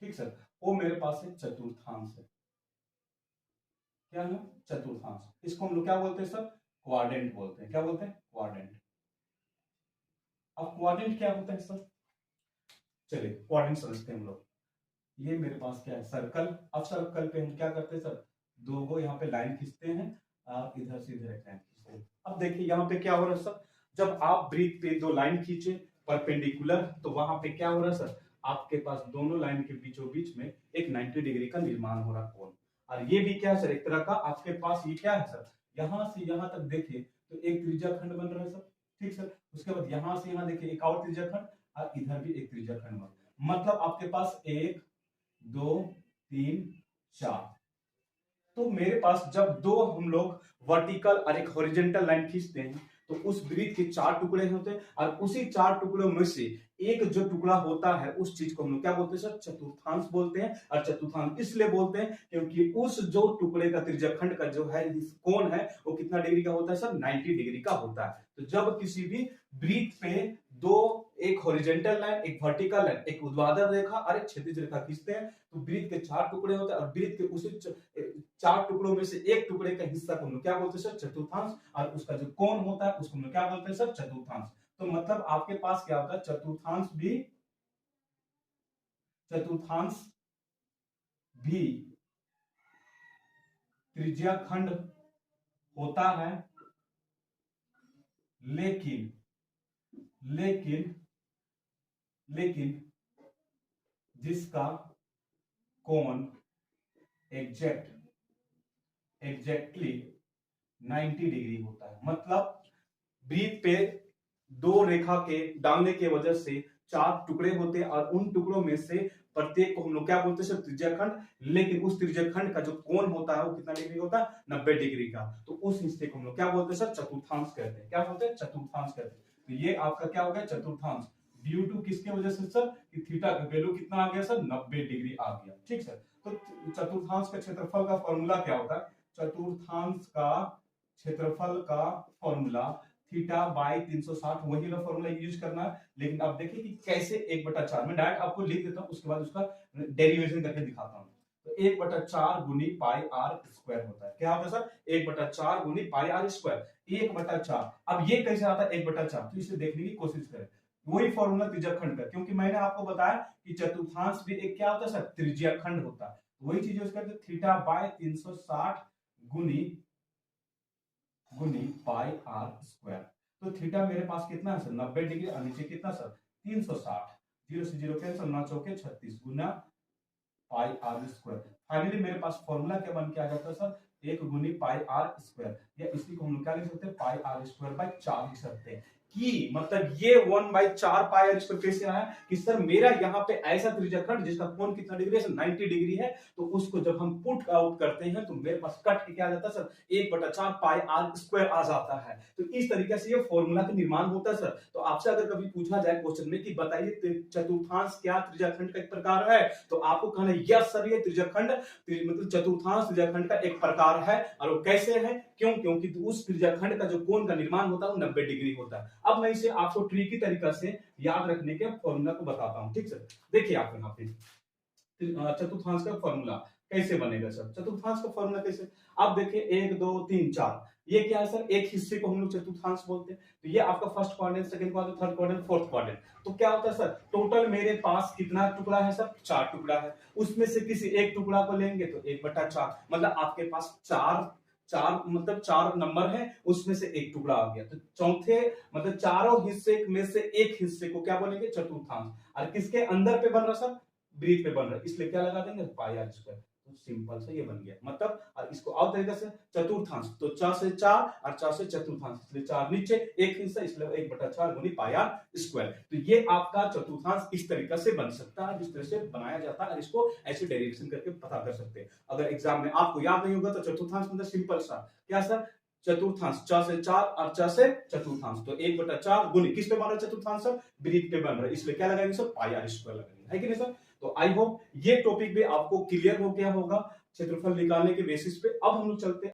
ठीक सर, वो मेरे पास एक चतुर्थांश है। क्या है? चतुर्थांश। इसको हम लोग क्या बोलते हैं सर? क्वाड्रेंट बोलते हैं। क्या बोलते हैं? क्वाड्रेंट। अब क्वाड्रेंट क्या होता है सर? चलिए क्वाड्रेंट समझते हैं हम लोग। ये मेरे पास क्या है? सर्कल। अब सर्कल पे हम क्या करते हैं सर? दो गो यहाँ पे लाइन खींचते हैं, इधर से इधर एक लाइन खींचते हैं। अब देखिए यहाँ पे क्या हो रहा है सर? जब आप ब्रिज पे दो लाइन खींचे परपेंडिकुलर, तो वहां पे क्या हो रहा है सर? आपके पास दोनों लाइन के बीचों बीच में एक 90 डिग्री का निर्माण हो रहा है कोण। और ये भी क्या है सर? एक तरह का आपके पास ये क्या है सर? यहां से यहां तक देखिए तो एक त्रिज्या खंड बन रहा है सर। ठीक सर, उसके बाद यहां से यहां देखिए एक और त्रिज्या खंड, और इधर भी एक त्रिज्या खंड बन रहा है। मतलब आपके पास एक, दो, तीन, चार। तो मेरे पास जब दो हम लोग वर्टिकल और एक हॉरिजॉन्टल लाइन खींचते हैं, तो उस ब्रिज के चार टुकड़े होते हैं, और उसी चार टुकड़ों में से एक जो टुकड़ा होता है उस चीज को हम लोग क्या बोलते हैं सर? चतुर्थांश बोलते हैं। और चतुर्थांश इसलिए बोलते हैं क्योंकि उस जो टुकड़े का त्रिज्याखंड का जो है कोण है वो कितना डिग्री का होता है सर? 90 डिग्री का होता है। तो जब किसी भी ब्रिज पे दो, एक हॉरिजॉन्टल लाइन, एक वर्टिकल लाइन, एक ऊर्ध्वाधर रेखा और एक क्षैतिज रेखा खींचते हैं, तो ब्रिज के चार टुकड़े होते हैं, और ब्रिज के उसी चार टुकड़ों में से एक टुकड़े का हिस्सा को हम लोग क्या बोलते हैं सर? चतुर्थांश। और उसका जो कोण होता है उसको हम लोग क्या बोलते हैं सर? चतुर्थांश। तो मतलब आपके पास क्या होता है? चतुर्थांश भी त्रिज्याखंड होता है, लेकिन लेकिन लेकिन जिसका कोण एग्जैक्टली 90 डिग्री होता है। मतलब ब्रिज पे दो रेखा के डालने की वजह से चार टुकड़े होते हैं, और उन टुकड़ों में से प्रत्येक को हम लोग क्या बोलते हैं सर? त्रिज्याखंड। लेकिन उस त्रिज्याखंड का जो कोण होता है वो कितना डिग्री होता है? 90 डिग्री का। तो उस हिस्से को हम लोग क्या बोलते हैं सर? चतुर्थांश कहते हैं। क्या बोलते हैं? चतुर्थांश कहते हैं। तो ये आपका क्या हो गया? चतुर्थांश। ड्यू टू किसके वजह से सर? कि थीटा का वैल्यू कितना आ गया सर? 90 डिग्री आ गया। ठीक सर। तो चतुर्थांश का क्षेत्रफल का फॉर्मूला क्या होता है? चतुर्थांश का क्षेत्रफल का फॉर्मूला थीटा बाई 360, वही वाला फॉर्मूला यूज करना है। लेकिन अब देखिए कि कैसे 1/4, मैं डायरेक्ट आपको लिख देता हूं, उसके बाद उसका डेरिवेशन करके दिखाता हूं। तो 1/4 गुनी पाई आर स्क्वायर होता है। क्या होता है सर? 1/4 गुनी पाई आर स्क्वायर। 1/4। अब ये कैसे आता है 1/4? तो इसे देखने की कोशिश करें। वही फॉर्मूला त्रिज्याखंड का, क्योंकि मैंने आपको बताया कि चतुर्थांश भी एक क्या होता है सर? त्रिज्याखंड होता है। वही चीज यूज करते, थीटा बाय 360 गुनी गुनी पाई आर स्क्वायर। तो थीटा मेरे पास कितना है सर? 90 डिग्री, और नीचे कितना सर? 360। जीरो से जीरो कैंसिल, 9 चौके 36 गुना पाई आर स्क्वायर। फाइनली मेरे पास फॉर्मूला क्या बन के आ जाता है सर? 1 गुनी पाई आर स्क्वायर, या इसी को हम लोग क्या लिख सकते हैं? पाई आर स्क्वायर बाय 4 लिख सकते हैं। कि मतलब ये 1/4 पाई आर स्क्वायर कैसे आया कि सर मेरा यहाँ पे ऐसा त्रिज्याखंड जिसका कोण कितना डिग्री है? 90 डिग्री है। तो उसको जब हम पुट आउट करते हैं तो मेरे पास कट के क्या आ जाता है सर? 1/4 पाई आर स्क्वायर आ जाता है। तो इस तरीके से ये फॉर्मूला का निर्माण होता है सर। तो आपसे अगर कभी पूछा जाए क्वेश्चन में कि बताइए चतुर्थांश क्या त्रिज्याखंड का एक प्रकार है, तो आपको कहना है यस सर, ये त्रिज्याखंड मतलब चतुर्थांश त्रिज्याखंड का एक प्रकार है। और वो कैसे है? क्यों? क्योंकि उस त्रिज्याखंड का जो कोण का निर्माण होता है वो 90 डिग्री होता है। अब मैं इसे आपको ट्रिकी तरीका से याद रखने के फॉर्मूला को बताता हूं। ठीक सर, देखिए आप यहाँ पे चतुर्थांश का फॉर्मूला कैसे बनेगा सर? चतुर्थांश का फॉर्मूला कैसे? आप देखिए 1 2 3 4, ये क्या है सर? एक हिस्से को हम लोग चतुर्थांश बोलते हैं। तो ये आपका first quadrant, second quadrant, third quadrant, fourth quadrant. तो क्या होता है सर? टोटल मेरे पास कितना टुकड़ा है सर? 4 टुकड़ा है। उसमें से किसी एक टुकड़ा को लेंगे तो 1/4, मतलब आपके पास चार चार मतलब 4 नंबर है, उसमें से एक टुकड़ा आ गया। तो चौथे मतलब चारों हिस्से में से एक हिस्से को क्या बोलेंगे? चतुर्थांश। और किसके अंदर पे बन रहा सर? ब्रीथ पे बन रहा है, इसलिए क्या लगा देंगे? पाई आर स्क्वायर। तो सिंपल से ये बन गया। मतलब और इसको और तरीके से चतुर्थांश, तो 4 से 4 और 4 से चतुर्थांश, इसलिए 4 नीचे एक हिस्सा, इसलिए 1/4 गुनी पाई आर स्क्वायर। तो ये आपका चतुर्थांश इस तरीके से बन सकता है, जिस तरह से बनाया जाता है, और इसको ऐसे डेरिवेशन करके पता कर सकते हैं। अगर एग्जाम में आपको याद नहीं होगा तो चतुर्थांश मतलब सिंपल सा क्या सर? चतुर्थांश 4 से 4 और 4 से चतुर्थांश, तो 1/4 गुनी किस पे बन रहा है? चतुर्थांश सर ब्रीथ पे बन रहा है, इसलिए क्या लगाएंगे सर? पाई आर स्क्वायर लगाएंगे, है कि नहीं सर? तो आई होप ये टॉपिक भी आपको क्लियर हो गया होगा क्षेत्रफल निकालने के बेसिस पे। अब हम लोग चलते हैं